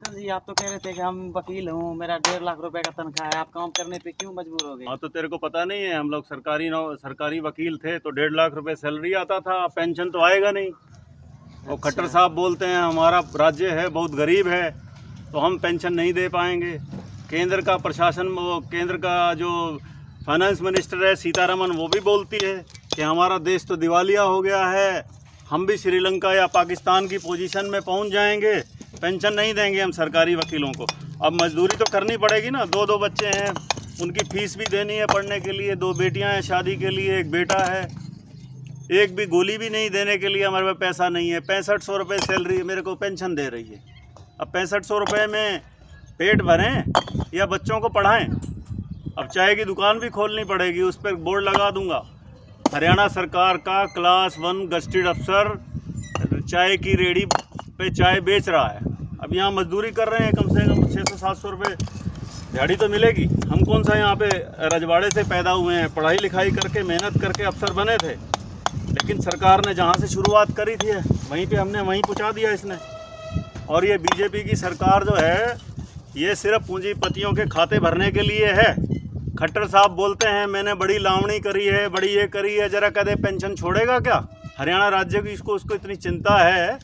Collector जी, आप तो कह रहे थे कि हम वकील हूँ, मेरा 1.5 लाख रुपए का तनख्वाह है, आप काम करने पे क्यों मजबूर हो गए? हाँ, तो तेरे को पता नहीं है, हम लोग सरकारी वकील थे तो 1.5 लाख रुपए सैलरी आता था। पेंशन तो आएगा नहीं। और खट्टर साहब बोलते हैं हमारा राज्य है बहुत गरीब है तो हम पेंशन नहीं दे पाएंगे। केंद्र का प्रशासन, वो केंद्र का जो फाइनेंस मिनिस्टर है सीतारमन, वो भी बोलती है कि हमारा देश तो दिवालिया हो गया है, हम भी श्रीलंका या पाकिस्तान की पोजीशन में पहुंच जाएंगे, पेंशन नहीं देंगे हम सरकारी वकीलों को। अब मजदूरी तो करनी पड़ेगी ना, 2 बच्चे हैं, उनकी फीस भी देनी है पढ़ने के लिए, 2 बेटियां हैं शादी के लिए, 1 बेटा है, एक भी गोली भी नहीं देने के लिए हमारे पास पैसा नहीं है। 6500 रुपये सैलरी मेरे को पेंशन दे रही है। अब 6500 रुपये में पेट भरें या बच्चों को पढ़ाएं? अब चाय की दुकान भी खोलनी पड़ेगी, उस पर बोर्ड लगा दूंगा, हरियाणा सरकार का क्लास 1 गस्टेड अफसर चाय की रेडी पे चाय बेच रहा है। अब यहाँ मजदूरी कर रहे हैं, कम से कम 600-700 रुपये दिहाड़ी तो मिलेगी। हम कौन सा यहाँ पे रजवाड़े से पैदा हुए हैं, पढ़ाई लिखाई करके मेहनत करके अफसर बने थे, लेकिन सरकार ने जहाँ से शुरुआत करी थी वहीं पे हमने वहीं पहुँचा दिया इसने। और ये बीजेपी की सरकार जो है ये सिर्फ पूंजीपतियों के खाते भरने के लिए है। खट्टर साहब बोलते हैं मैंने बड़ी लावणी करी है, बड़ी ये करी है, जरा कदे पेंशन छोड़ेगा क्या? हरियाणा राज्य की उसको इतनी चिंता है,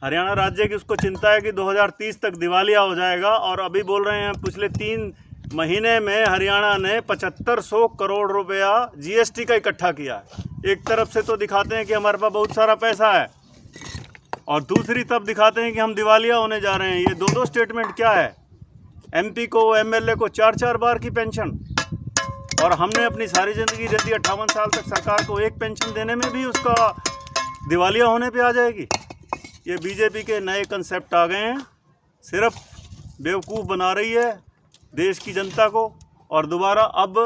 हरियाणा राज्य की उसको चिंता है कि 2030 तक दिवालिया हो जाएगा। और अभी बोल रहे हैं पिछले 3 महीने में हरियाणा ने 7500 करोड़ रुपया जीएसटी का इकट्ठा किया है। एक तरफ से तो दिखाते हैं कि हमारे पास बहुत सारा पैसा है और दूसरी तरफ दिखाते हैं कि हम दिवालिया होने जा रहे हैं। ये 2 स्टेटमेंट क्या है? एमपी को, एमएलए को 4-4 बार की पेंशन, और हमने अपनी सारी ज़िंदगी दे दी 58 साल तक सरकार को, एक पेंशन देने में भी उसका दिवालिया होने पे आ जाएगी। ये बीजेपी के नए कंसेप्ट आ गए हैं, सिर्फ बेवकूफ़ बना रही है देश की जनता को। और दोबारा अब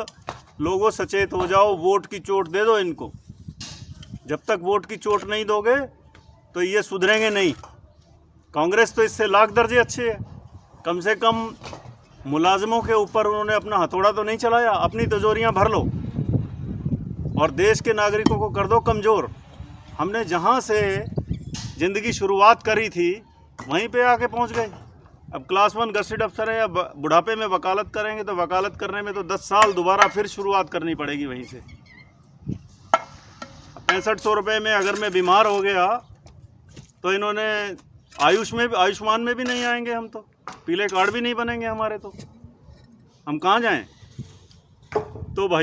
लोगों सचेत हो जाओ, वोट की चोट दे दो इनको। जब तक वोट की चोट नहीं दोगे तो ये सुधरेंगे नहीं। कांग्रेस तो इससे लाख दर्जे अच्छे है, कम से कम मुलाजिमों के ऊपर उन्होंने अपना हथौड़ा तो नहीं चलाया। अपनी तिजोरियां भर लो और देश के नागरिकों को कर दो कमज़ोर। हमने जहां से ज़िंदगी शुरुआत करी थी वहीं पे आके पहुंच गए। अब क्लास 1 गस्टेड अफसर है या बुढ़ापे में वकालत करेंगे तो वकालत करने में तो 10 साल दोबारा फिर शुरुआत करनी पड़ेगी वहीं से। 6500 रुपये में अगर मैं बीमार हो गया तो इन्होंने आयुष्मान में भी नहीं आएंगे, हम तो पीले कार्ड भी नहीं बनेंगे हमारे, तो हम कहाँ जाएं? तो भाई